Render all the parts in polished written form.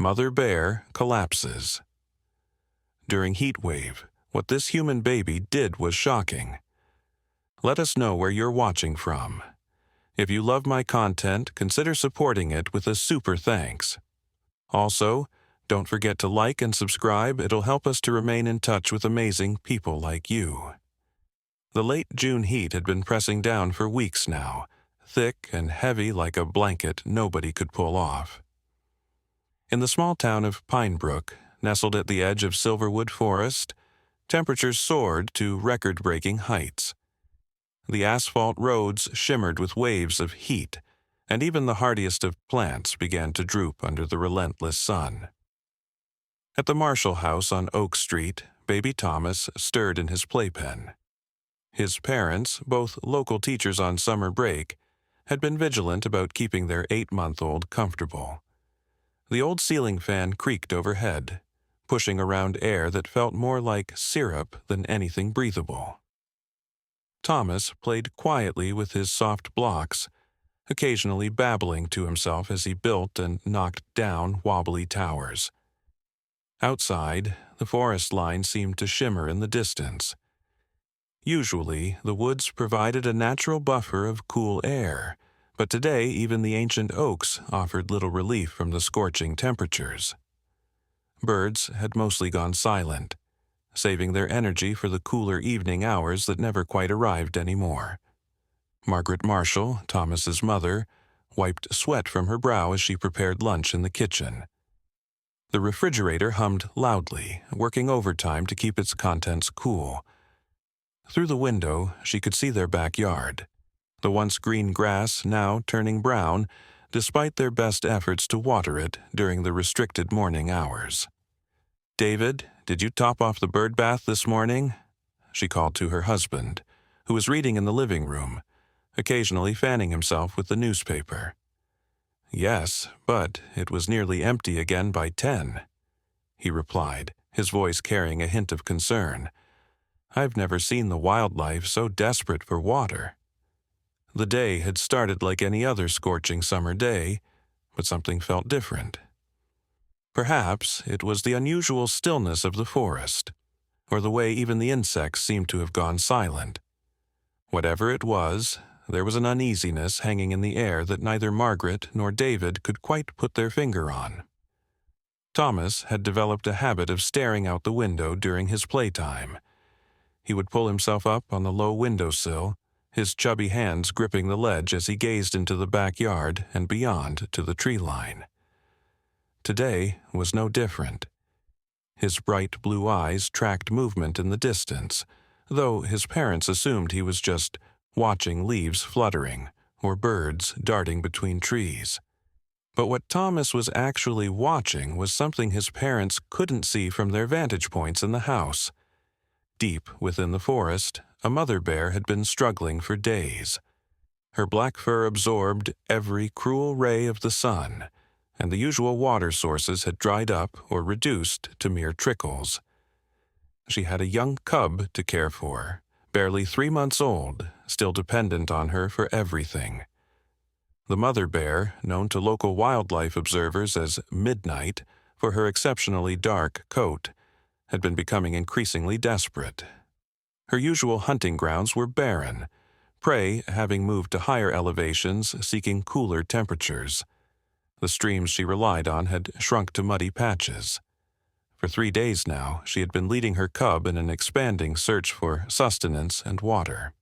Mother Bear Collapses. During Heatwave, what this human baby did was shocking. Let us know where you're watching from. If you love my content, consider supporting it with a super thanks. Also, don't forget to like and subscribe. It'll help us to remain in touch with amazing people like you. The late June heat had been pressing down for weeks now, thick and heavy like a blanket nobody could pull off. In the small town of Pinebrook, nestled at the edge of Silverwood Forest, temperatures soared to record-breaking heights. The asphalt roads shimmered with waves of heat, and even the hardiest of plants began to droop under the relentless sun. At the Marshall house on Oak Street, baby Thomas stirred in his playpen. His parents, both local teachers on summer break, had been vigilant about keeping their 8-month-old comfortable. The old ceiling fan creaked overhead, pushing around air that felt more like syrup than anything breathable. Thomas played quietly with his soft blocks, occasionally babbling to himself as he built and knocked down wobbly towers. Outside, the forest line seemed to shimmer in the distance. Usually, the woods provided a natural buffer of cool air, but today even the ancient oaks offered little relief from the scorching temperatures. Birds had mostly gone silent, saving their energy for the cooler evening hours that never quite arrived anymore. Margaret Marshall, Thomas's mother, wiped sweat from her brow as she prepared lunch in the kitchen. The refrigerator hummed loudly, working overtime to keep its contents cool. Through the window, she could see their backyard, the once green grass now turning brown, despite their best efforts to water it during the restricted morning hours. "David, did you top off the bird bath this morning?" she called to her husband, who was reading in the living room, occasionally fanning himself with the newspaper. "Yes, but it was nearly empty again by 10, he replied, his voice carrying a hint of concern. "I've never seen the wildlife so desperate for water." The day had started like any other scorching summer day, but something felt different. Perhaps it was the unusual stillness of the forest, or the way even the insects seemed to have gone silent. Whatever it was, there was an uneasiness hanging in the air that neither Margaret nor David could quite put their finger on. Thomas had developed a habit of staring out the window during his playtime. He would pull himself up on the low windowsill, his chubby hands gripping the ledge as he gazed into the backyard and beyond to the tree line. Today was no different. His bright blue eyes tracked movement in the distance, though his parents assumed he was just watching leaves fluttering or birds darting between trees. But what Thomas was actually watching was something his parents couldn't see from their vantage points in the house. Deep within the forest, a mother bear had been struggling for days. Her black fur absorbed every cruel ray of the sun, and the usual water sources had dried up or reduced to mere trickles. She had a young cub to care for, barely 3 months old, still dependent on her for everything. The mother bear, known to local wildlife observers as Midnight for her exceptionally dark coat, had been becoming increasingly desperate. Her usual hunting grounds were barren, prey having moved to higher elevations seeking cooler temperatures. The streams she relied on had shrunk to muddy patches. For 3 days now, she had been leading her cub in an expanding search for sustenance and water.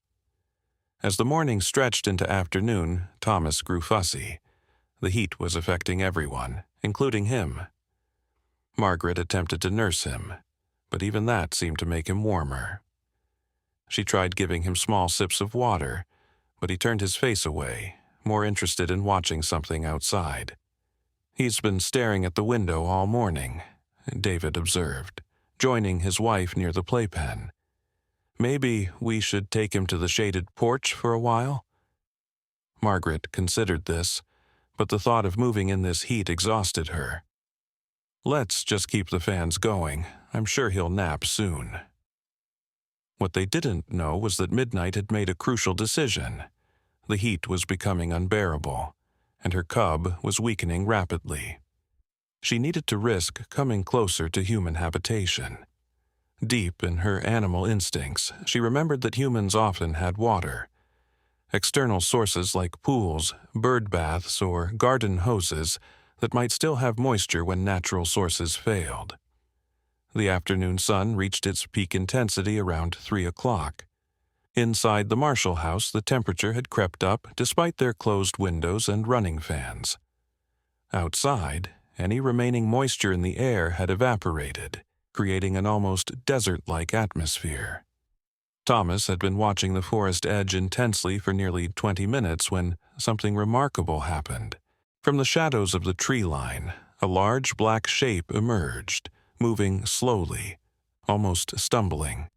As the morning stretched into afternoon, Thomas grew fussy. The heat was affecting everyone, including him. Margaret attempted to nurse him, but even that seemed to make him warmer. She tried giving him small sips of water, but he turned his face away, more interested in watching something outside. "He's been staring at the window all morning," David observed, joining his wife near the playpen. "Maybe we should take him to the shaded porch for a while?" Margaret considered this, but the thought of moving in this heat exhausted her. "Let's just keep the fans going. I'm sure he'll nap soon." What they didn't know was that Midnight had made a crucial decision. The heat was becoming unbearable, and her cub was weakening rapidly. She needed to risk coming closer to human habitation. Deep in her animal instincts, she remembered that humans often had water. External sources like pools, bird baths, or garden hoses that might still have moisture when natural sources failed. The afternoon sun reached its peak intensity around 3 o'clock. Inside the Marshall house, the temperature had crept up despite their closed windows and running fans. Outside, any remaining moisture in the air had evaporated, creating an almost desert-like atmosphere. Thomas had been watching the forest edge intensely for nearly 20 minutes when something remarkable happened. From the shadows of the tree line, a large black shape emerged, moving slowly, almost stumbling.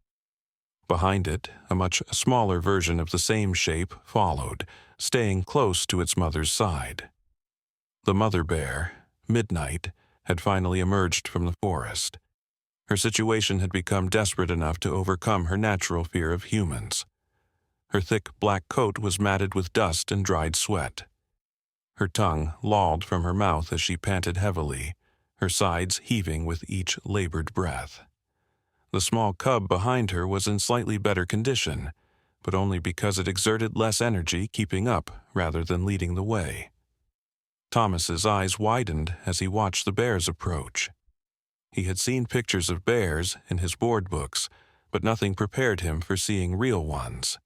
Behind it, a much smaller version of the same shape followed, staying close to its mother's side. The mother bear, Midnight, had finally emerged from the forest. Her situation had become desperate enough to overcome her natural fear of humans. Her thick black coat was matted with dust and dried sweat. Her tongue lolled from her mouth as she panted heavily, her sides heaving with each labored breath. The small cub behind her was in slightly better condition, but only because it exerted less energy keeping up rather than leading the way. Thomas's eyes widened as he watched the bears approach. He had seen pictures of bears in his board books, but nothing prepared him for seeing real ones.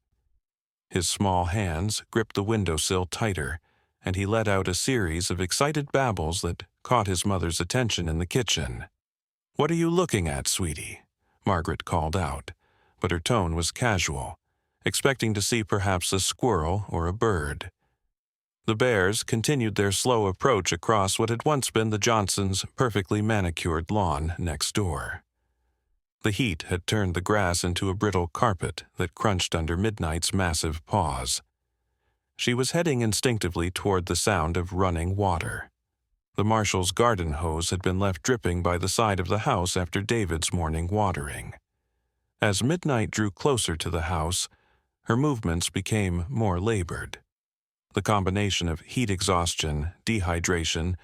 His small hands gripped the windowsill tighter, and he let out a series of excited babbles that caught his mother's attention in the kitchen. "What are you looking at, sweetie?" Margaret called out, but her tone was casual, expecting to see perhaps a squirrel or a bird. The bears continued their slow approach across what had once been the Johnsons' perfectly manicured lawn next door. The heat had turned the grass into a brittle carpet that crunched under Midnight's massive paws. She was heading instinctively toward the sound of running water. The Marshall's garden hose had been left dripping by the side of the house after David's morning watering. As Midnight drew closer to the house, her movements became more labored. The combination of heat exhaustion, dehydration,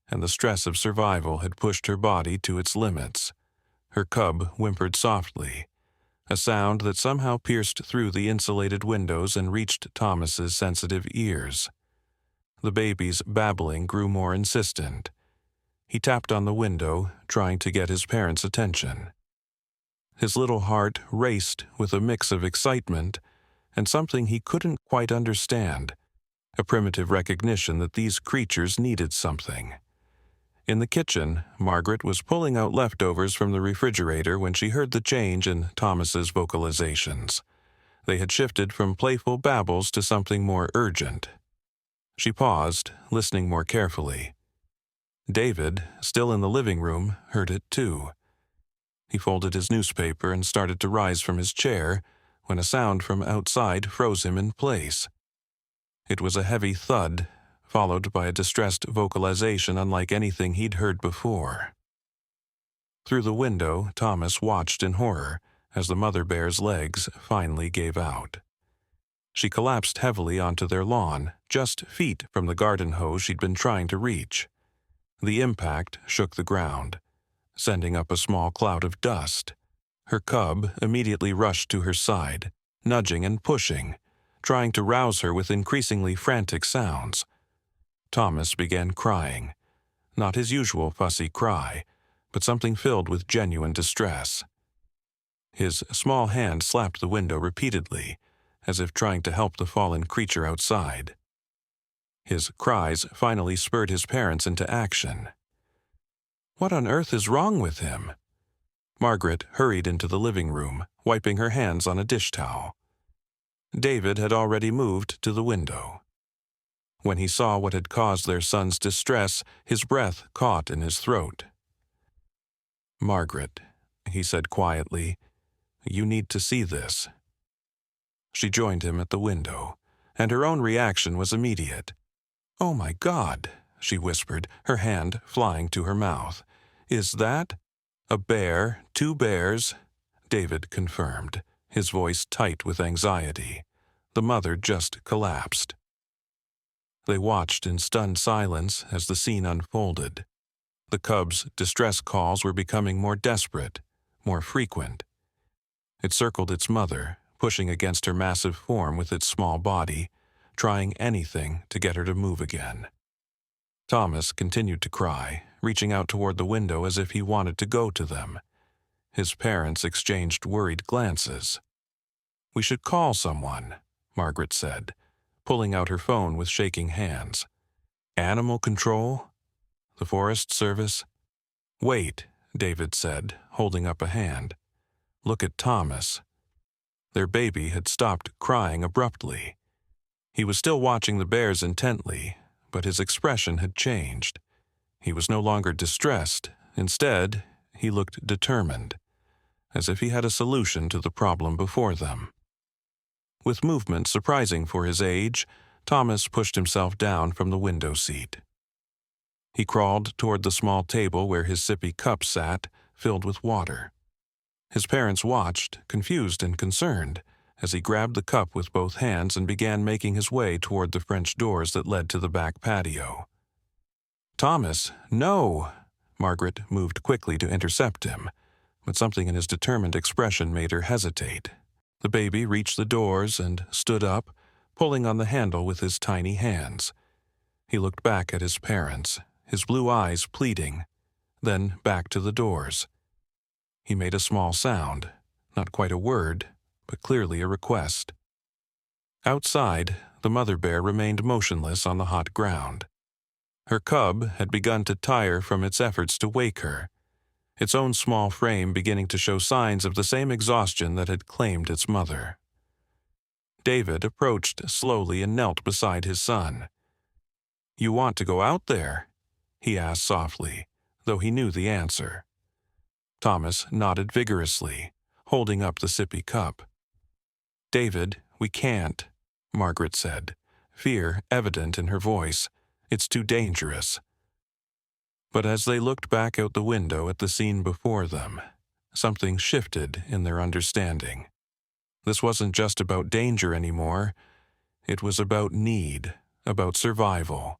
and the stress of survival had pushed her body to its limits. Her cub whimpered softly, a sound that somehow pierced through the insulated windows and reached Thomas's sensitive ears. The baby's babbling grew more insistent. He tapped on the window, trying to get his parents' attention. His little heart raced with a mix of excitement and something he couldn't quite understand, a primitive recognition that these creatures needed something. In the kitchen, Margaret was pulling out leftovers from the refrigerator when she heard the change in Thomas's vocalizations. They had shifted from playful babbles to something more urgent. She paused, listening more carefully. David, still in the living room, heard it too. He folded his newspaper and started to rise from his chair when a sound from outside froze him in place. It was a heavy thud, followed by a distressed vocalization unlike anything he'd heard before. Through the window, Thomas watched in horror as the mother bear's legs finally gave out. She collapsed heavily onto their lawn, just feet from the garden hose she'd been trying to reach. The impact shook the ground, sending up a small cloud of dust. Her cub immediately rushed to her side, nudging and pushing, trying to rouse her with increasingly frantic sounds. Thomas began crying, not his usual fussy cry, but something filled with genuine distress. His small hand slapped the window repeatedly, as if trying to help the fallen creature outside. His cries finally spurred his parents into action. "What on earth is wrong with him?" Margaret hurried into the living room, wiping her hands on a dish towel. David had already moved to the window. When he saw what had caused their son's distress, his breath caught in his throat. "Margaret," he said quietly, "you need to see this." She joined him at the window, and her own reaction was immediate. "Oh my God," she whispered, her hand flying to her mouth. "Is that—" "A bear, 2 bears," David confirmed, his voice tight with anxiety. The mother just collapsed. They watched in stunned silence as the scene unfolded. The cub's distress calls were becoming more desperate, more frequent. It circled its mother, pushing against her massive form with its small body, trying anything to get her to move again. Thomas continued to cry, reaching out toward the window as if he wanted to go to them. His parents exchanged worried glances. "We should call someone," Margaret said, pulling out her phone with shaking hands. "Animal control? The Forest Service?" "Wait," David said, holding up a hand. "Look at Thomas." Their baby had stopped crying abruptly. He was still watching the bears intently, but his expression had changed. He was no longer distressed. Instead, he looked determined, as if he had a solution to the problem before them. With movement surprising for his age, Thomas pushed himself down from the window seat. He crawled toward the small table where his sippy cup sat, filled with water. His parents watched, confused and concerned, as he grabbed the cup with both hands and began making his way toward the French doors that led to the back patio. "Thomas, no!" Margaret moved quickly to intercept him, but something in his determined expression made her hesitate. The baby reached the doors and stood up, pulling on the handle with his tiny hands. He looked back at his parents, his blue eyes pleading, then back to the doors. He made a small sound, not quite a word, but clearly a request. Outside, the mother bear remained motionless on the hot ground. Her cub had begun to tire from its efforts to wake her, its own small frame beginning to show signs of the same exhaustion that had claimed its mother. David approached slowly and knelt beside his son. "You want to go out there?" he asked softly, though he knew the answer. Thomas nodded vigorously, holding up the sippy cup. "David, we can't," Margaret said, fear evident in her voice. "It's too dangerous." But as they looked back out the window at the scene before them, something shifted in their understanding. This wasn't just about danger anymore. It was about need, about survival.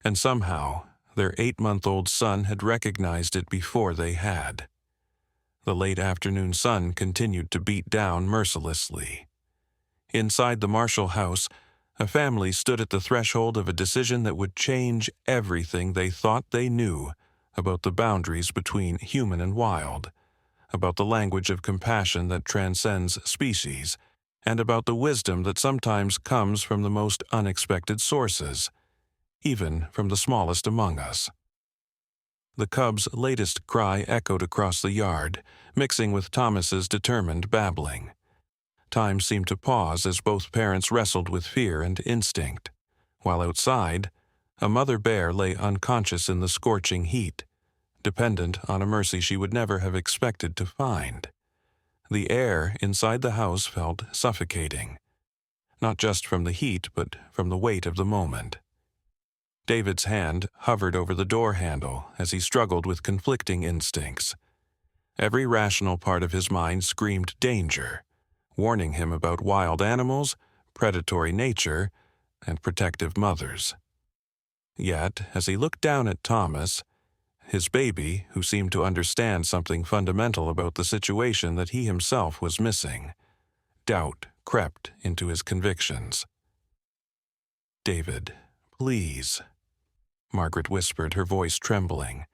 And somehow, their 8-month-old son had recognized it before they had. The late afternoon sun continued to beat down mercilessly. Inside the Marshall house, a family stood at the threshold of a decision that would change everything they thought they knew about the boundaries between human and wild, about the language of compassion that transcends species, and about the wisdom that sometimes comes from the most unexpected sources, even from the smallest among us. The cub's latest cry echoed across the yard, mixing with Thomas's determined babbling. Time seemed to pause as both parents wrestled with fear and instinct, while outside, a mother bear lay unconscious in the scorching heat, dependent on a mercy she would never have expected to find. The air inside the house felt suffocating, not just from the heat but from the weight of the moment. David's hand hovered over the door handle as he struggled with conflicting instincts. Every rational part of his mind screamed danger, warning him about wild animals, predatory nature, and protective mothers. Yet, as he looked down at Thomas, his baby, who seemed to understand something fundamental about the situation that he himself was missing, doubt crept into his convictions. "David, please," Margaret whispered, her voice trembling.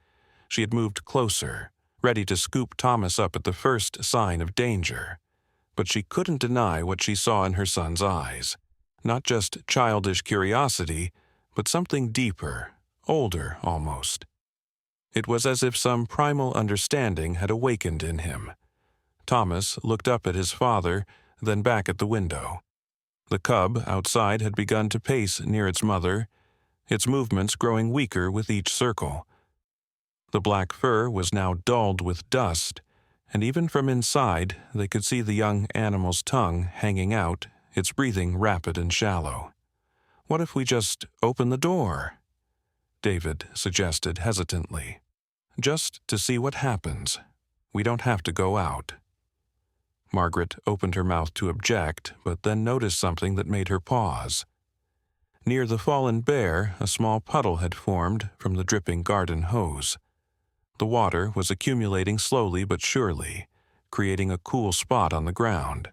She had moved closer, ready to scoop Thomas up at the first sign of danger. But she couldn't deny what she saw in her son's eyes. Not just childish curiosity, but something deeper, older almost. It was as if some primal understanding had awakened in him. Thomas looked up at his father, then back at the window. The cub outside had begun to pace near its mother, its movements growing weaker with each circle. The black fur was now dulled with dust, and even from inside they could see the young animal's tongue hanging out, its breathing rapid and shallow. "What if we just open the door?" David suggested hesitantly. "Just to see what happens. We don't have to go out." Margaret opened her mouth to object, but then noticed something that made her pause. Near the fallen bear, a small puddle had formed from the dripping garden hose. The water was accumulating slowly but surely, creating a cool spot on the ground.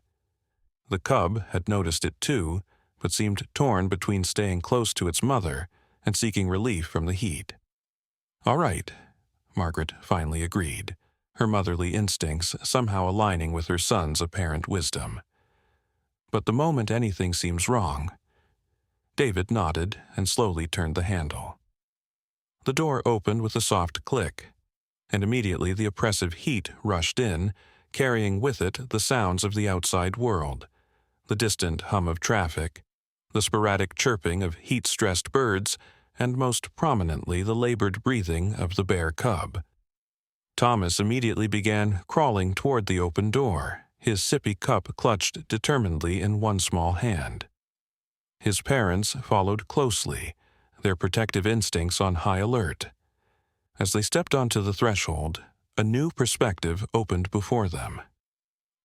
The cub had noticed it too, but seemed torn between staying close to its mother and seeking relief from the heat. "All right," Margaret finally agreed, her motherly instincts somehow aligning with her son's apparent wisdom. "But the moment anything seems wrong—" David nodded and slowly turned the handle. The door opened with a soft click, and immediately the oppressive heat rushed in, carrying with it the sounds of the outside world, the distant hum of traffic, the sporadic chirping of heat-stressed birds, and most prominently the labored breathing of the bear cub. Thomas immediately began crawling toward the open door, his sippy cup clutched determinedly in one small hand. His parents followed closely, their protective instincts on high alert. As they stepped onto the threshold, a new perspective opened before them.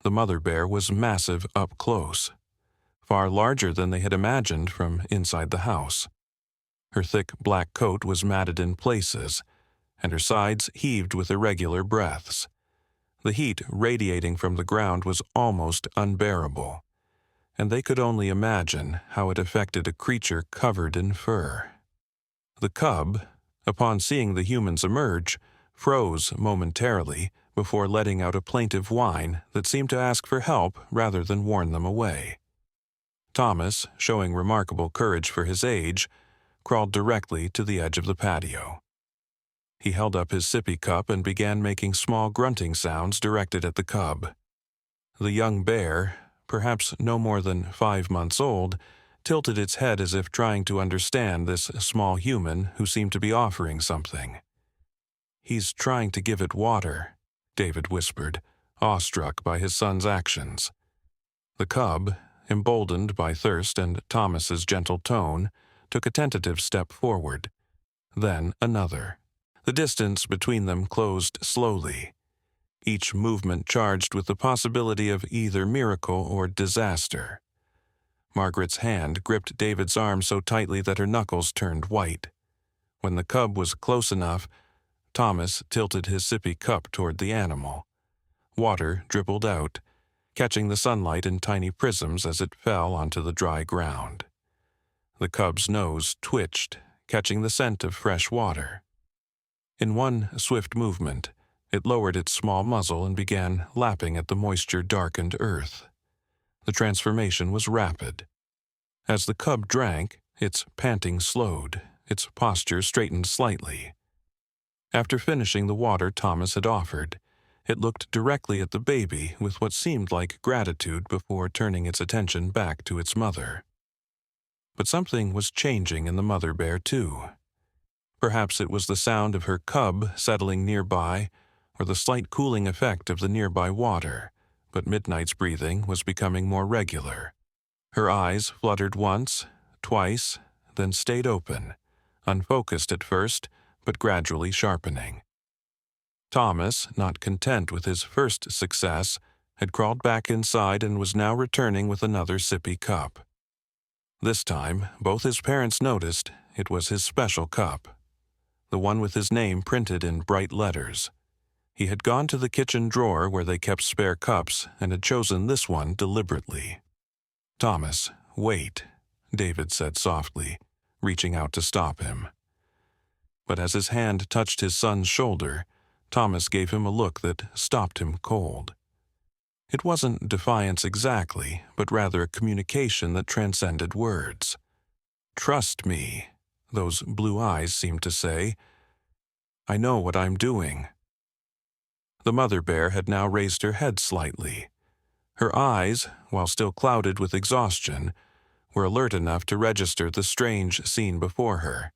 The mother bear was massive up close, far larger than they had imagined from inside the house. Her thick black coat was matted in places, and her sides heaved with irregular breaths. The heat radiating from the ground was almost unbearable, and they could only imagine how it affected a creature covered in fur. The cub, upon seeing the humans emerge, froze momentarily before letting out a plaintive whine that seemed to ask for help rather than warn them away. Thomas, showing remarkable courage for his age, crawled directly to the edge of the patio. He held up his sippy cup and began making small grunting sounds directed at the cub. The young bear, perhaps no more than 5 months old, tilted its head as if trying to understand this small human who seemed to be offering something. "He's trying to give it water," David whispered, awestruck by his son's actions. The cub, emboldened by thirst and Thomas's gentle tone, took a tentative step forward, then another. The distance between them closed slowly, each movement charged with the possibility of either miracle or disaster. Margaret's hand gripped David's arm so tightly that her knuckles turned white. When the cub was close enough, Thomas tilted his sippy cup toward the animal. Water dribbled out, catching the sunlight in tiny prisms as it fell onto the dry ground. The cub's nose twitched, catching the scent of fresh water. In one swift movement, it lowered its small muzzle and began lapping at the moisture-darkened earth. The transformation was rapid. As the cub drank, its panting slowed, its posture straightened slightly. After finishing the water Thomas had offered, it looked directly at the baby with what seemed like gratitude before turning its attention back to its mother. But something was changing in the mother bear too. Perhaps it was the sound of her cub settling nearby, or the slight cooling effect of the nearby water, but Midnight's breathing was becoming more regular. Her eyes fluttered once, twice, then stayed open, unfocused at first, but gradually sharpening. Thomas, not content with his first success, had crawled back inside and was now returning with another sippy cup. This time, both his parents noticed it was his special cup, the one with his name printed in bright letters. He had gone to the kitchen drawer where they kept spare cups and had chosen this one deliberately. "Thomas, wait," David said softly, reaching out to stop him. But as his hand touched his son's shoulder, Thomas gave him a look that stopped him cold. It wasn't defiance exactly, but rather a communication that transcended words. "Trust me," those blue eyes seemed to say. "I know what I'm doing." The mother bear had now raised her head slightly. Her eyes, while still clouded with exhaustion, were alert enough to register the strange scene before her.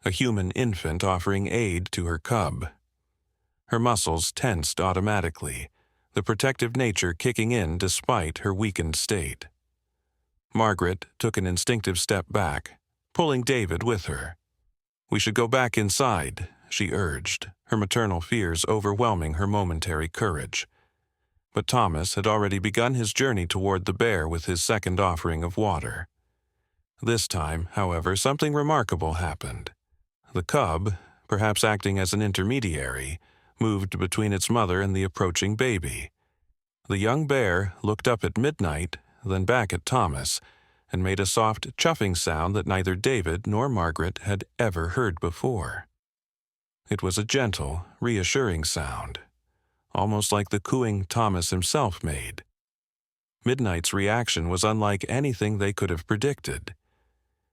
A human infant offering aid to her cub. Her muscles tensed automatically, the protective nature kicking in despite her weakened state. Margaret took an instinctive step back, pulling David with her. "We should go back inside," she urged, her maternal fears overwhelming her momentary courage. But Thomas had already begun his journey toward the bear with his second offering of water. This time, however, something remarkable happened. The cub, perhaps acting as an intermediary, moved between its mother and the approaching baby. The young bear looked up at Midnight, then back at Thomas, and made a soft chuffing sound that neither David nor Margaret had ever heard before. It was a gentle, reassuring sound, almost like the cooing Thomas himself made. Midnight's reaction was unlike anything they could have predicted.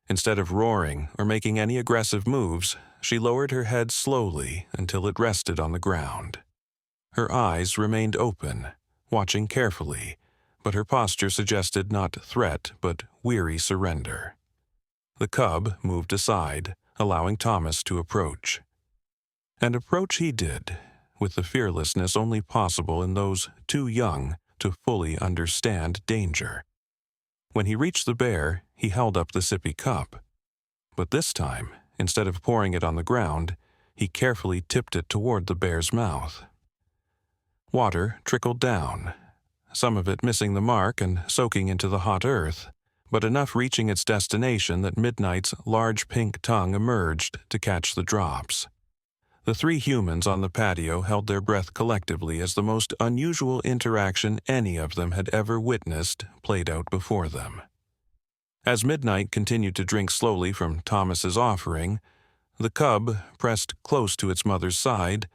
Instead of roaring or making any aggressive moves, she lowered her head slowly until it rested on the ground. Her eyes remained open, watching carefully, but her posture suggested not threat but weary surrender. The cub moved aside, allowing Thomas to approach. And approach he did, with the fearlessness only possible in those too young to fully understand danger. When he reached the bear, he held up the sippy cup. But this time, instead of pouring it on the ground, he carefully tipped it toward the bear's mouth. Water trickled down, some of it missing the mark and soaking into the hot earth, but enough reaching its destination that Midnight's large pink tongue emerged to catch the drops. The three humans on the patio held their breath collectively as the most unusual interaction any of them had ever witnessed played out before them. As Midnight continued to drink slowly from Thomas's offering, the cub pressed close to its mother's side,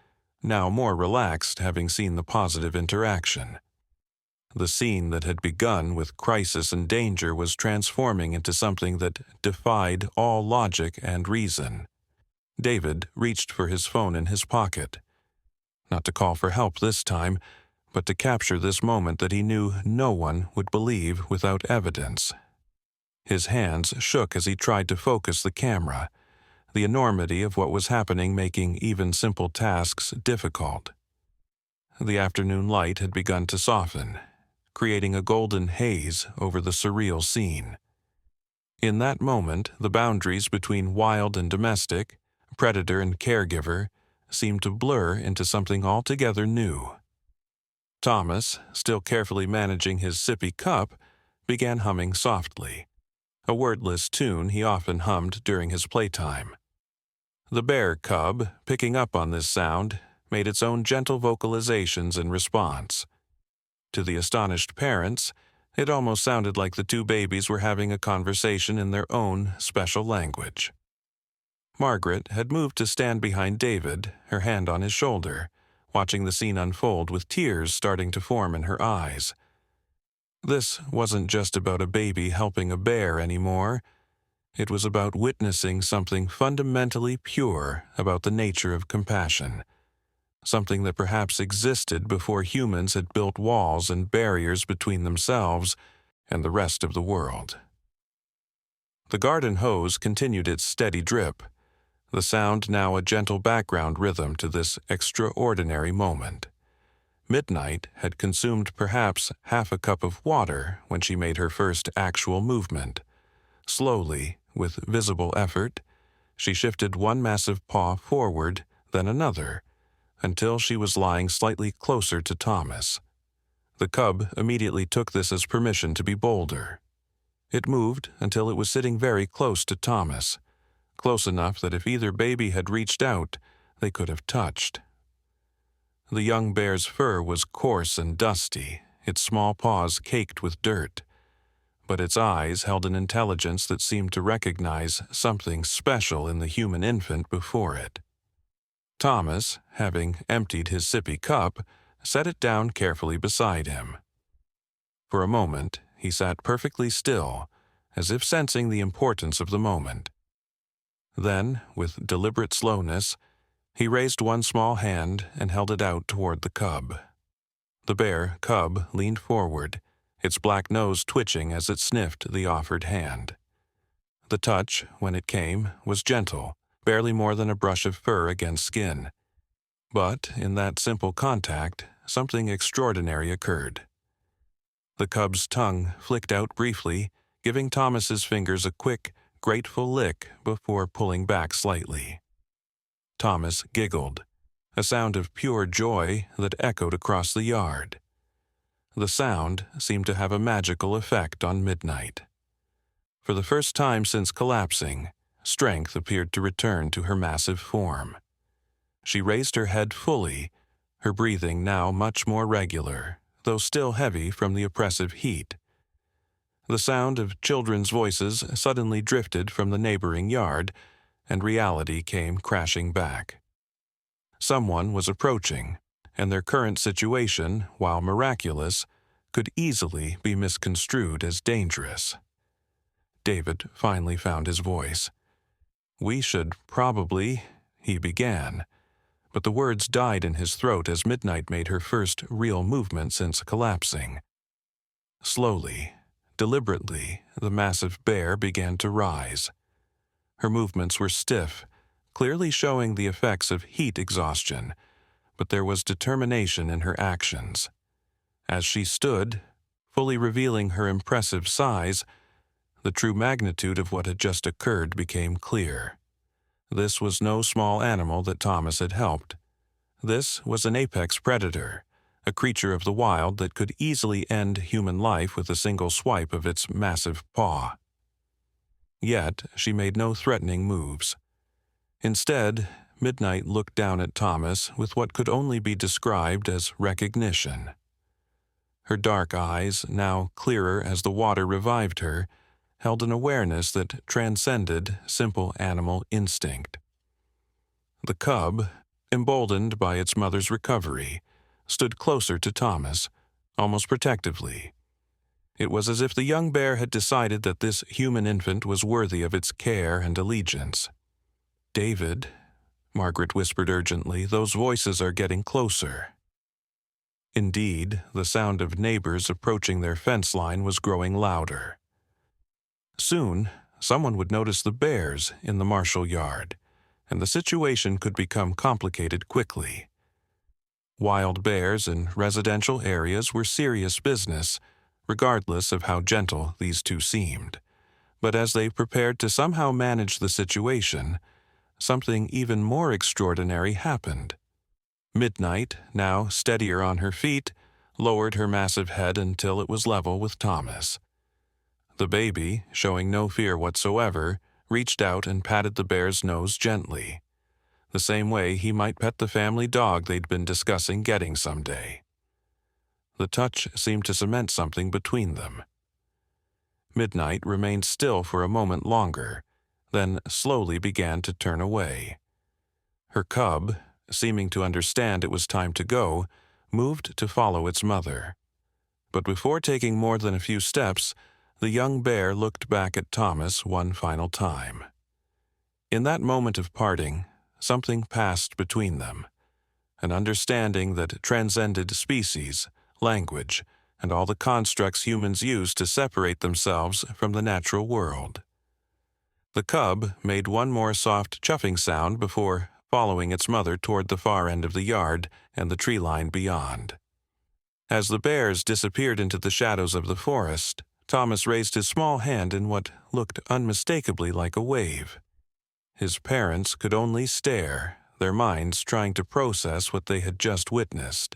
now more relaxed having seen the positive interaction. The scene that had begun with crisis and danger was transforming into something that defied all logic and reason. David reached for his phone in his pocket, not to call for help this time, but to capture this moment that he knew no one would believe without evidence. His hands shook as he tried to focus the camera, the enormity of what was happening making even simple tasks difficult. The afternoon light had begun to soften, creating a golden haze over the surreal scene. In that moment, the boundaries between wild and domestic, predator and caregiver, seemed to blur into something altogether new. Thomas, still carefully managing his sippy cup, began humming softly, a wordless tune he often hummed during his playtime. The bear cub, picking up on this sound, made its own gentle vocalizations in response. To the astonished parents, it almost sounded like the two babies were having a conversation in their own special language. Margaret had moved to stand behind David, her hand on his shoulder, watching the scene unfold with tears starting to form in her eyes. This wasn't just about a baby helping a bear anymore. It was about witnessing something fundamentally pure about the nature of compassion, something that perhaps existed before humans had built walls and barriers between themselves and the rest of the world. The garden hose continued its steady drip, the sound now a gentle background rhythm to this extraordinary moment. Midnight had consumed perhaps half a cup of water when she made her first actual movement. Slowly, with visible effort, she shifted one massive paw forward, then another, until she was lying slightly closer to Thomas. The cub immediately took this as permission to be bolder. It moved until it was sitting very close to Thomas, close enough that if either baby had reached out, they could have touched. The young bear's fur was coarse and dusty, its small paws caked with dirt, but its eyes held an intelligence that seemed to recognize something special in the human infant before it. Thomas, having emptied his sippy cup, set it down carefully beside him. For a moment, he sat perfectly still, as if sensing the importance of the moment. Then, with deliberate slowness, he raised one small hand and held it out toward the cub. The bear cub leaned forward, its black nose twitching as it sniffed the offered hand. The touch, when it came, was gentle, barely more than a brush of fur against skin. But in that simple contact, something extraordinary occurred. The cub's tongue flicked out briefly, giving Thomas's fingers a quick, grateful lick before pulling back slightly. Thomas giggled, a sound of pure joy that echoed across the yard. The sound seemed to have a magical effect on Midnight. For the first time since collapsing, strength appeared to return to her massive form. She raised her head fully, her breathing now much more regular, though still heavy from the oppressive heat. The sound of children's voices suddenly drifted from the neighboring yard, and reality came crashing back. Someone was approaching, and their current situation, while miraculous, could easily be misconstrued as dangerous. David finally found his voice. "We should probably," he began, but the words died in his throat as Midnight made her first real movement since collapsing. Slowly, deliberately, the massive bear began to rise. Her movements were stiff, clearly showing the effects of heat exhaustion, but there was determination in her actions. As she stood, fully revealing her impressive size, the true magnitude of what had just occurred became clear. This was no small animal that Thomas had helped. This was an apex predator, a creature of the wild that could easily end human life with a single swipe of its massive paw. Yet she made no threatening moves. Instead, Midnight looked down at Thomas with what could only be described as recognition. Her dark eyes, now clearer as the water revived her, held an awareness that transcended simple animal instinct. The cub, emboldened by its mother's recovery, stood closer to Thomas, almost protectively. It was as if the young bear had decided that this human infant was worthy of its care and allegiance. "David," Margaret whispered urgently, "those voices are getting closer." Indeed, the sound of neighbors approaching their fence line was growing louder. Soon, someone would notice the bears in the Marshall yard, and the situation could become complicated quickly. Wild bears in residential areas were serious business, regardless of how gentle these two seemed. But as they prepared to somehow manage the situation, something even more extraordinary happened. Midnight, now steadier on her feet, lowered her massive head until it was level with Thomas. The baby, showing no fear whatsoever, reached out and patted the bear's nose gently, the same way he might pet the family dog they'd been discussing getting someday. The touch seemed to cement something between them. Midnight remained still for a moment longer, then slowly began to turn away. Her cub, seeming to understand it was time to go, moved to follow its mother. But before taking more than a few steps, the young bear looked back at Thomas one final time. In that moment of parting, something passed between them, an understanding that transcended species, language, and all the constructs humans use to separate themselves from the natural world. The cub made one more soft chuffing sound before following its mother toward the far end of the yard and the tree line beyond. As the bears disappeared into the shadows of the forest, Thomas raised his small hand in what looked unmistakably like a wave. His parents could only stare, their minds trying to process what they had just witnessed.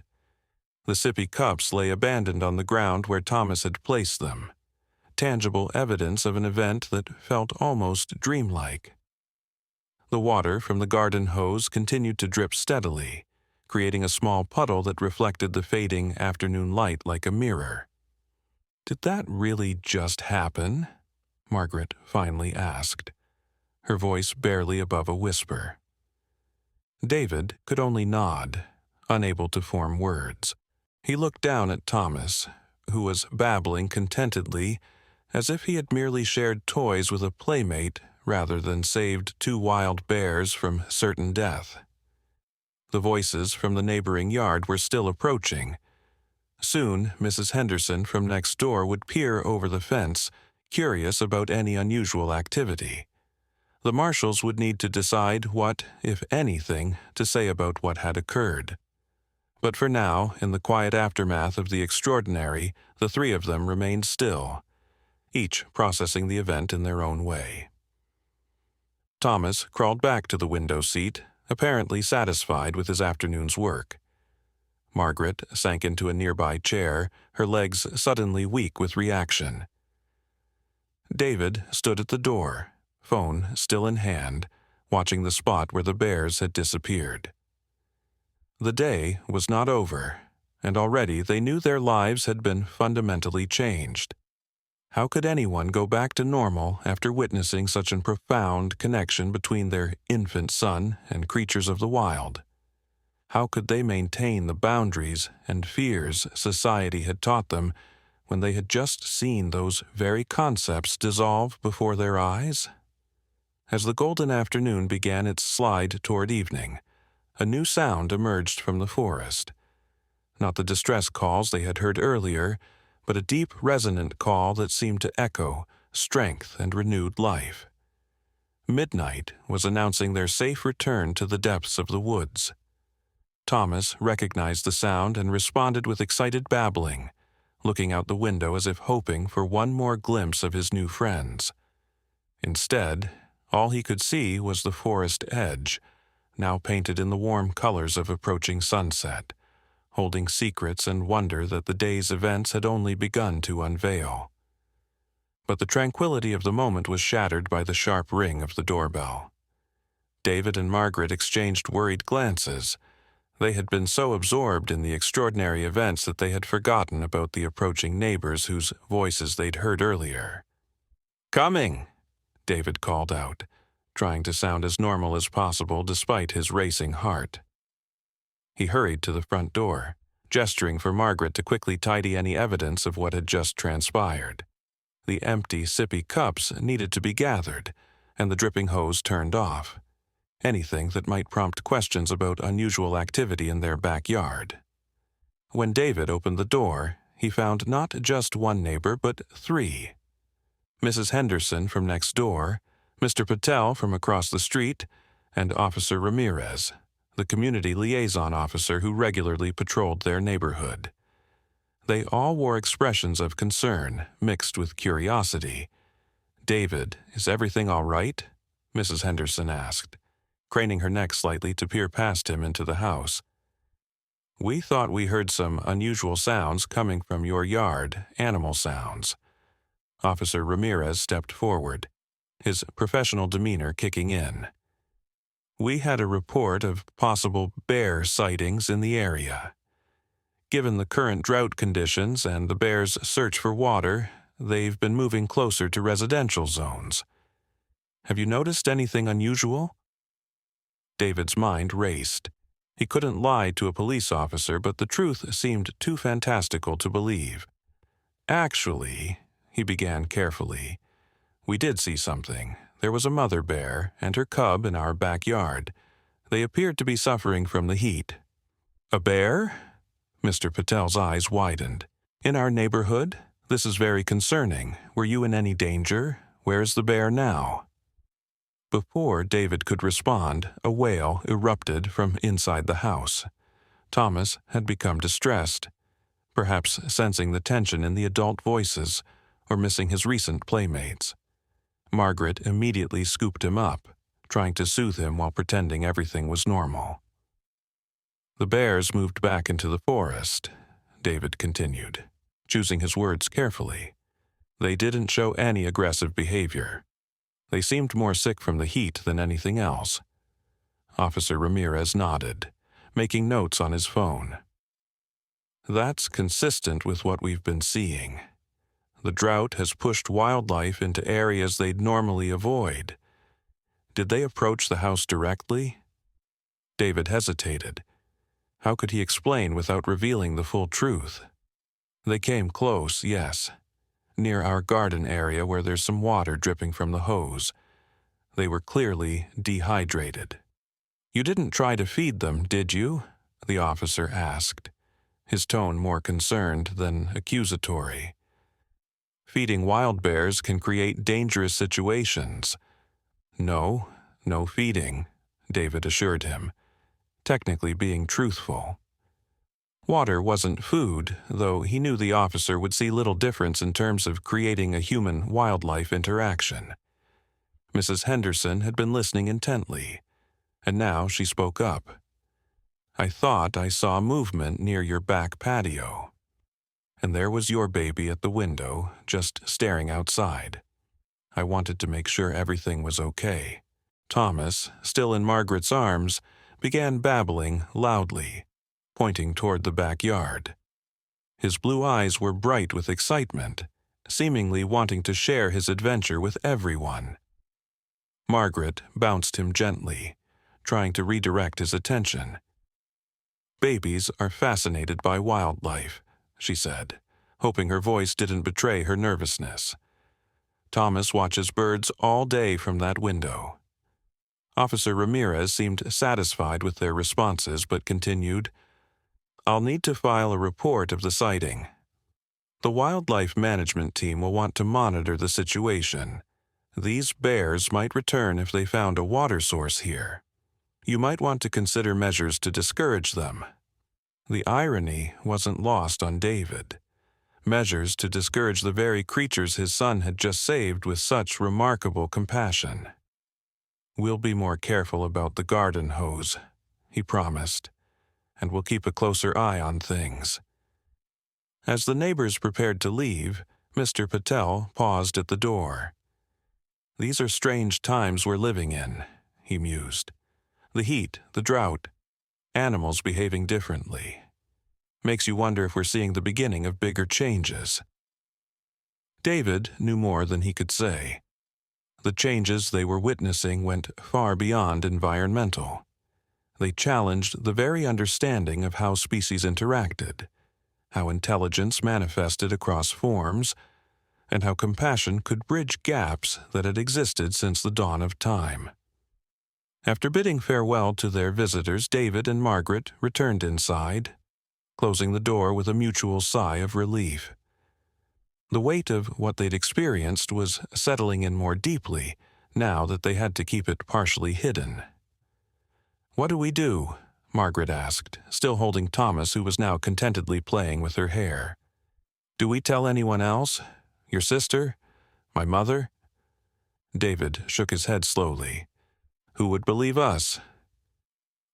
The sippy cups lay abandoned on the ground where Thomas had placed them, tangible evidence of an event that felt almost dreamlike. The water from the garden hose continued to drip steadily, creating a small puddle that reflected the fading afternoon light like a mirror. "Did that really just happen?" Margaret finally asked, her voice barely above a whisper. David could only nod, unable to form words. He looked down at Thomas, who was babbling contentedly, as if he had merely shared toys with a playmate rather than saved two wild bears from certain death. The voices from the neighboring yard were still approaching. Soon, Mrs. Henderson from next door would peer over the fence, curious about any unusual activity. The Marshalls would need to decide what, if anything, to say about what had occurred. But for now, in the quiet aftermath of the extraordinary, the three of them remained still, each processing the event in their own way. Thomas crawled back to the window seat, apparently satisfied with his afternoon's work. Margaret sank into a nearby chair, her legs suddenly weak with reaction. David stood at the door, phone still in hand, watching the spot where the bears had disappeared. The day was not over, and already they knew their lives had been fundamentally changed. How could anyone go back to normal after witnessing such a profound connection between their infant son and creatures of the wild? How could they maintain the boundaries and fears society had taught them when they had just seen those very concepts dissolve before their eyes? As the golden afternoon began its slide toward evening, a new sound emerged from the forest. Not the distress calls they had heard earlier, but a deep, resonant call that seemed to echo strength and renewed life. Midnight was announcing their safe return to the depths of the woods. Thomas recognized the sound and responded with excited babbling, looking out the window as if hoping for one more glimpse of his new friends. Instead, all he could see was the forest edge, now painted in the warm colors of approaching sunset, holding secrets and wonder that the day's events had only begun to unveil. But the tranquility of the moment was shattered by the sharp ring of the doorbell. David and Margaret exchanged worried glances. They had been so absorbed in the extraordinary events that they had forgotten about the approaching neighbors whose voices they'd heard earlier. "Coming!" David called out, trying to sound as normal as possible despite his racing heart. He hurried to the front door, gesturing for Margaret to quickly tidy any evidence of what had just transpired. The empty, sippy cups needed to be gathered, and the dripping hose turned off. Anything that might prompt questions about unusual activity in their backyard. When David opened the door, he found not just one neighbor, but three. Mrs. Henderson from next door, Mr. Patel from across the street, and Officer Ramirez, the community liaison officer who regularly patrolled their neighborhood. They all wore expressions of concern, mixed with curiosity. "David, is everything all right?" Mrs. Henderson asked, craning her neck slightly to peer past him into the house. "We thought we heard some unusual sounds coming from your yard, animal sounds." Officer Ramirez stepped forward, his professional demeanor kicking in. "We had a report of possible bear sightings in the area. Given the current drought conditions and the bears' search for water, they've been moving closer to residential zones. Have you noticed anything unusual?" David's mind raced. He couldn't lie to a police officer, but the truth seemed too fantastical to believe. "Actually," he began carefully, "we did see something. There was a mother bear and her cub in our backyard. They appeared to be suffering from the heat." "A bear?" Mr. Patel's eyes widened. "In our neighborhood? This is very concerning. Were you in any danger? Where's the bear now?" Before David could respond, a wail erupted from inside the house. Thomas had become distressed, perhaps sensing the tension in the adult voices or missing his recent playmates. Margaret immediately scooped him up, trying to soothe him while pretending everything was normal. "The bears moved back into the forest," David continued, choosing his words carefully. "They didn't show any aggressive behavior. They seemed more sick from the heat than anything else." Officer Ramirez nodded, making notes on his phone. "That's consistent with what we've been seeing. The drought has pushed wildlife into areas they'd normally avoid. Did they approach the house directly?" David hesitated. How could he explain without revealing the full truth? "They came close, yes. Near our garden area where there's some water dripping from the hose. They were clearly dehydrated." "You didn't try to feed them, did you?" the officer asked, his tone more concerned than accusatory. "Feeding wild bears can create dangerous situations." "No, no feeding," David assured him, technically being truthful. Water wasn't food, though he knew the officer would see little difference in terms of creating a human-wildlife interaction. Mrs. Henderson had been listening intently, and now she spoke up. "I thought I saw movement near your back patio. And there was your baby at the window, just staring outside. I wanted to make sure everything was okay." Thomas, still in Margaret's arms, began babbling loudly, pointing toward the backyard. His blue eyes were bright with excitement, seemingly wanting to share his adventure with everyone. Margaret bounced him gently, trying to redirect his attention. "Babies are fascinated by wildlife," she said, hoping her voice didn't betray her nervousness. "Thomas watches birds all day from that window." Officer Ramirez seemed satisfied with their responses but continued, "I'll need to file a report of the sighting. The wildlife management team will want to monitor the situation. These bears might return if they found a water source here. You might want to consider measures to discourage them." The irony wasn't lost on David. Measures to discourage the very creatures his son had just saved with such remarkable compassion. "We'll be more careful about the garden hose," he promised, "and we'll keep a closer eye on things." As the neighbors prepared to leave, Mr. Patel paused at the door. "These are strange times we're living in," he mused. "The heat, the drought, animals behaving differently. Makes you wonder if we're seeing the beginning of bigger changes." David knew more than he could say. The changes they were witnessing went far beyond environmental. They challenged the very understanding of how species interacted, how intelligence manifested across forms, and how compassion could bridge gaps that had existed since the dawn of time. After bidding farewell to their visitors, David and Margaret returned inside, closing the door with a mutual sigh of relief. The weight of what they'd experienced was settling in more deeply now that they had to keep it partially hidden. "What do we do?" Margaret asked, still holding Thomas, who was now contentedly playing with her hair. "Do we tell anyone else? Your sister? My mother?" David shook his head slowly. "Who would believe us?"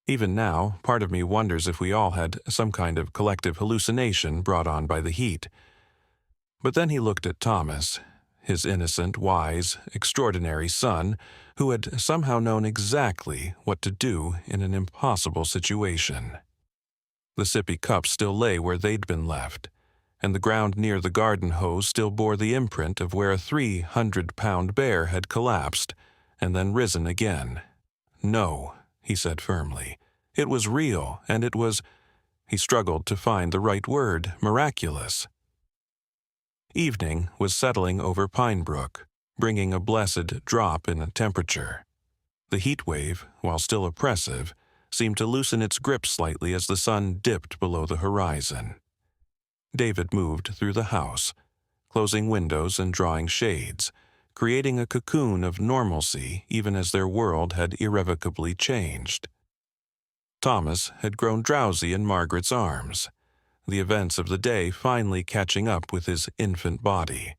Even now, part of me wonders if we all had some kind of collective hallucination brought on by the heat. But then he looked at Thomas, his innocent, wise, extraordinary son, who had somehow known exactly what to do in an impossible situation. The sippy cups still lay where they'd been left, and the ground near the garden hose still bore the imprint of where a 300-pound bear had collapsed and then risen again. "No," he said firmly. "It was real, and it was—" he struggled to find the right word, miraculous. Evening was settling over Pine Brook, bringing a blessed drop in temperature. The heat wave, while still oppressive, seemed to loosen its grip slightly as the sun dipped below the horizon. David moved through the house, closing windows and drawing shades, creating a cocoon of normalcy even as their world had irrevocably changed. Thomas had grown drowsy in Margaret's arms, the events of the day finally catching up with his infant body.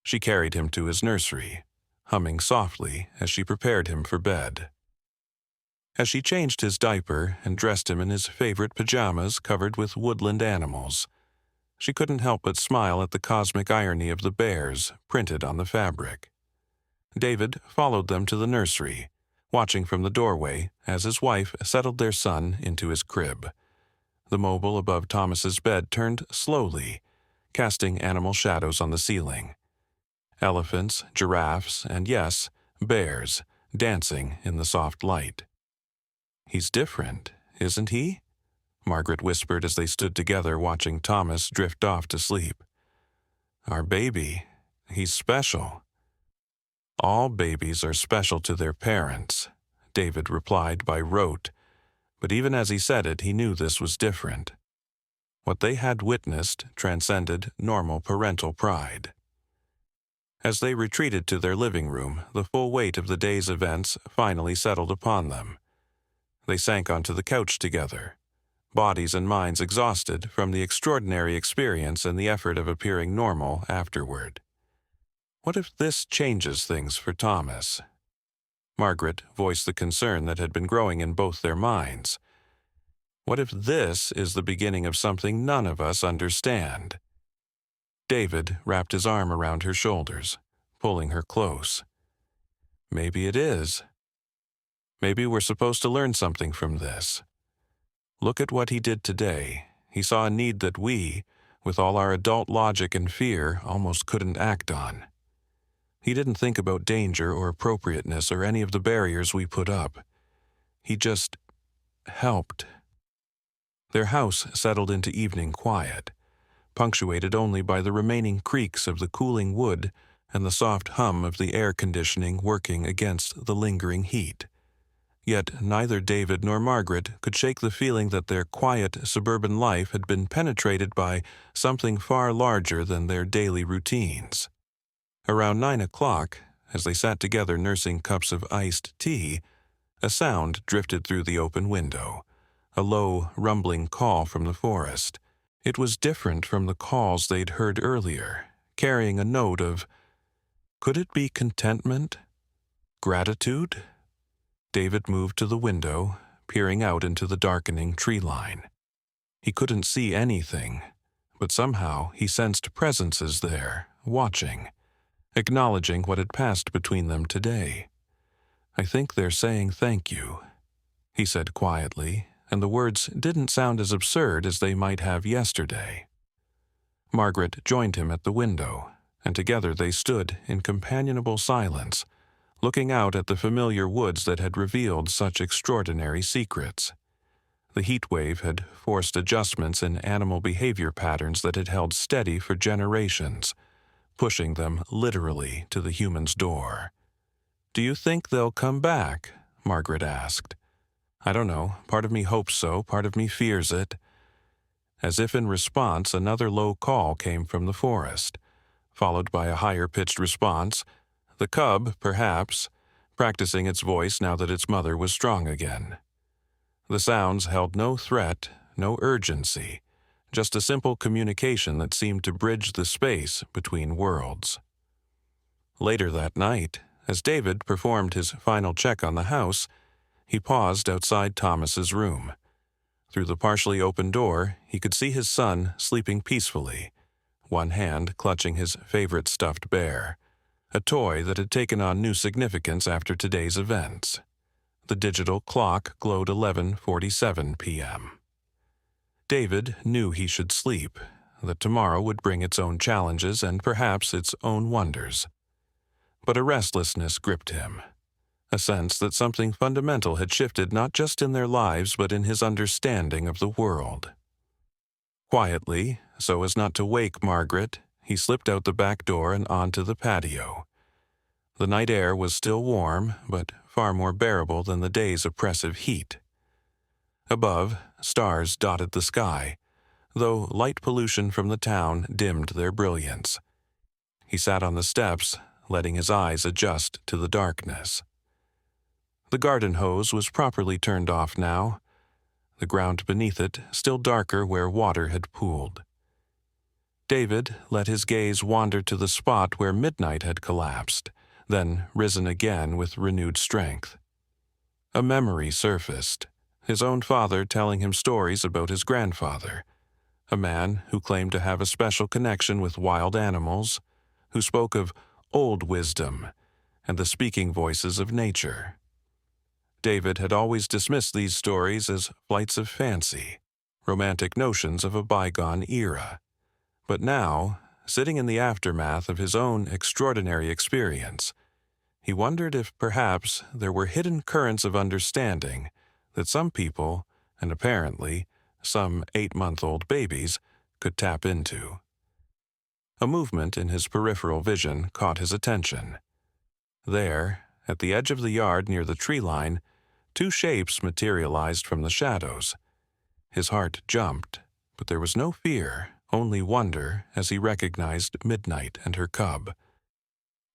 She carried him to his nursery, humming softly as she prepared him for bed. As she changed his diaper and dressed him in his favorite pajamas covered with woodland animals, she couldn't help but smile at the cosmic irony of the bears printed on the fabric. David followed them to the nursery, watching from the doorway as his wife settled their son into his crib. The mobile above Thomas's bed turned slowly, casting animal shadows on the ceiling. Elephants, giraffes, and yes, bears, dancing in the soft light. "He's different, isn't he?" Margaret whispered as they stood together watching Thomas drift off to sleep. "Our baby, he's special." "All babies are special to their parents," David replied by rote, but even as he said it, he knew this was different. What they had witnessed transcended normal parental pride. As they retreated to their living room, the full weight of the day's events finally settled upon them. They sank onto the couch together, bodies and minds exhausted from the extraordinary experience and the effort of appearing normal afterward. What if this changes things for Thomas? Margaret voiced the concern that had been growing in both their minds. What if this is the beginning of something none of us understand? David wrapped his arm around her shoulders, pulling her close. Maybe it is. Maybe we're supposed to learn something from this. Look at what he did today. He saw a need that we, with all our adult logic and fear, almost couldn't act on. He didn't think about danger or appropriateness or any of the barriers we put up. He just helped. Their house settled into evening quiet, punctuated only by the remaining creaks of the cooling wood and the soft hum of the air conditioning working against the lingering heat. Yet neither David nor Margaret could shake the feeling that their quiet suburban life had been penetrated by something far larger than their daily routines. Around 9 o'clock, as they sat together nursing cups of iced tea, a sound drifted through the open window, a low, rumbling call from the forest. It was different from the calls they'd heard earlier, carrying a note of, could it be contentment? Gratitude? David moved to the window, peering out into the darkening tree line. He couldn't see anything, but somehow he sensed presences there, watching, acknowledging what had passed between them today. I think they're saying thank you, he said quietly, and the words didn't sound as absurd as they might have yesterday. Margaret joined him at the window, and together they stood in companionable silence, looking out at the familiar woods that had revealed such extraordinary secrets. The heatwave had forced adjustments in animal behavior patterns that had held steady for generations, pushing them literally to the human's door. "Do you think they'll come back?" Margaret asked. "I don't know. Part of me hopes so, part of me fears it." As if in response, another low call came from the forest, followed by a higher-pitched response, the cub, perhaps, practicing its voice now that its mother was strong again. The sounds held no threat, no urgency, just a simple communication that seemed to bridge the space between worlds. Later that night, as David performed his final check on the house, he paused outside Thomas's room. Through the partially open door, he could see his son sleeping peacefully, one hand clutching his favorite stuffed bear, a toy that had taken on new significance after today's events. The digital clock glowed 11:47 p.m. David knew he should sleep, that tomorrow would bring its own challenges and perhaps its own wonders. But a restlessness gripped him, a sense that something fundamental had shifted not just in their lives but in his understanding of the world. Quietly, so as not to wake Margaret, he slipped out the back door and onto the patio. The night air was still warm, but far more bearable than the day's oppressive heat. Above, stars dotted the sky, though light pollution from the town dimmed their brilliance. He sat on the steps, letting his eyes adjust to the darkness. The garden hose was properly turned off now, the ground beneath it still darker where water had pooled. David let his gaze wander to the spot where midnight had collapsed, then risen again with renewed strength. A memory surfaced, his own father telling him stories about his grandfather, a man who claimed to have a special connection with wild animals, who spoke of old wisdom and the speaking voices of nature. David had always dismissed these stories as flights of fancy, romantic notions of a bygone era. But now, sitting in the aftermath of his own extraordinary experience, he wondered if perhaps there were hidden currents of understanding that some people, and apparently some 8-month-old babies, could tap into. A movement in his peripheral vision caught his attention. There, at the edge of the yard near the tree line, 2 shapes materialized from the shadows. His heart jumped, but there was no fear, only wonder as he recognized Midnight and her cub.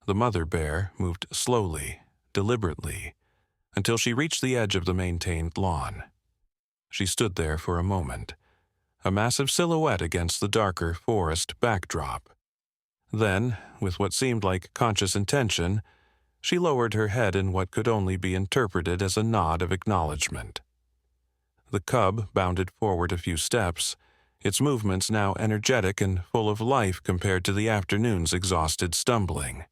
The mother bear moved slowly, deliberately, until she reached the edge of the maintained lawn. She stood there for a moment, a massive silhouette against the darker forest backdrop. Then, with what seemed like conscious intention, she lowered her head in what could only be interpreted as a nod of acknowledgement. The cub bounded forward a few steps, its movements now energetic and full of life compared to the afternoon's exhausted stumbling.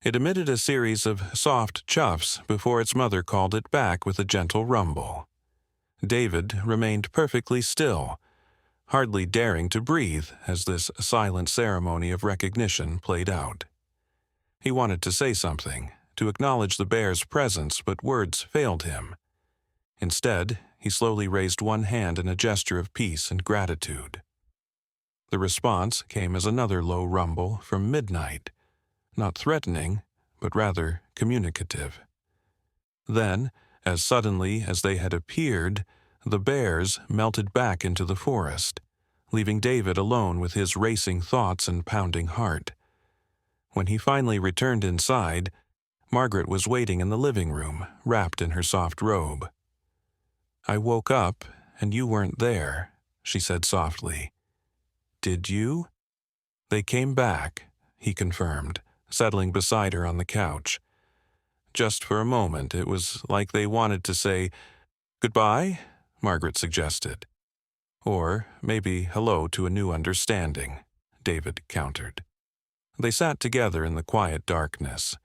It emitted a series of soft chuffs before its mother called it back with a gentle rumble. David remained perfectly still, hardly daring to breathe as this silent ceremony of recognition played out. He wanted to say something, to acknowledge the bear's presence, but words failed him. Instead, he slowly raised one hand in a gesture of peace and gratitude. The response came as another low rumble from midnight, not threatening, but rather communicative. Then, as suddenly as they had appeared, the bears melted back into the forest, leaving David alone with his racing thoughts and pounding heart. When he finally returned inside, Margaret was waiting in the living room, wrapped in her soft robe. "I woke up, and you weren't there," she said softly. "Did you?" "They came back," he confirmed, settling beside her on the couch. Just for a moment, it was like they wanted to say, "Goodbye," Margaret suggested. "Or maybe hello to a new understanding," David countered. They sat together in the quiet darkness,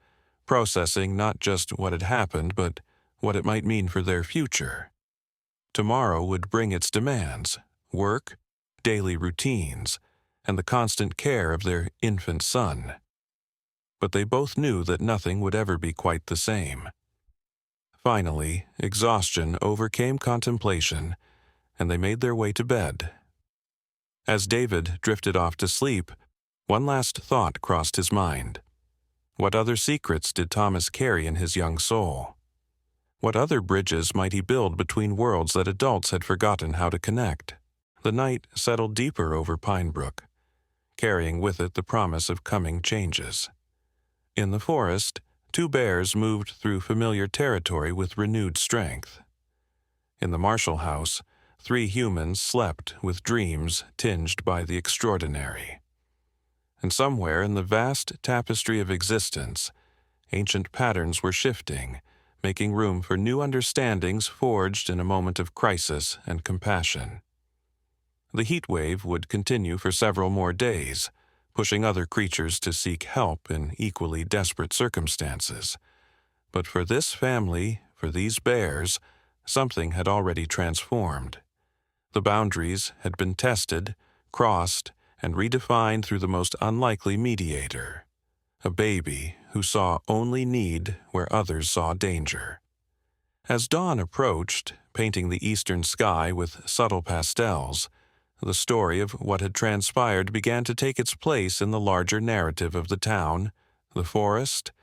processing not just what had happened, but what it might mean for their future. Tomorrow would bring its demands: work, daily routines, and the constant care of their infant son. But they both knew that nothing would ever be quite the same. Finally, exhaustion overcame contemplation, and they made their way to bed. As David drifted off to sleep, one last thought crossed his mind. What other secrets did Thomas carry in his young soul? What other bridges might he build between worlds that adults had forgotten how to connect? The night settled deeper over Pine Brook, carrying with it the promise of coming changes. In the forest, two bears moved through familiar territory with renewed strength. In the Marshall house, three humans slept with dreams tinged by the extraordinary. And somewhere in the vast tapestry of existence, ancient patterns were shifting, making room for new understandings forged in a moment of crisis and compassion. The heatwave would continue for several more days, pushing other creatures to seek help in equally desperate circumstances. But for this family, for these bears, something had already transformed. The boundaries had been tested, crossed, and redefined through the most unlikely mediator, a baby who saw only need where others saw danger. As dawn approached, painting the eastern sky with subtle pastels, the story of what had transpired began to take its place in the larger narrative of the town, the forest,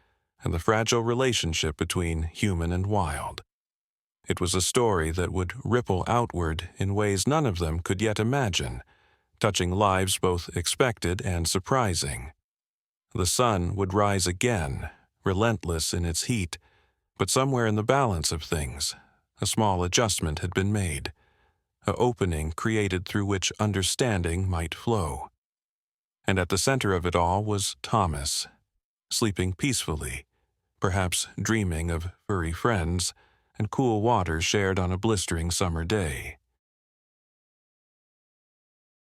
and the fragile relationship between human and wild. It was a story that would ripple outward in ways none of them could yet imagine, touching lives both expected and surprising. The sun would rise again, relentless in its heat, but somewhere in the balance of things, a small adjustment had been made, an opening created through which understanding might flow. And at the center of it all was Thomas, sleeping peacefully, perhaps dreaming of furry friends and cool water shared on a blistering summer day.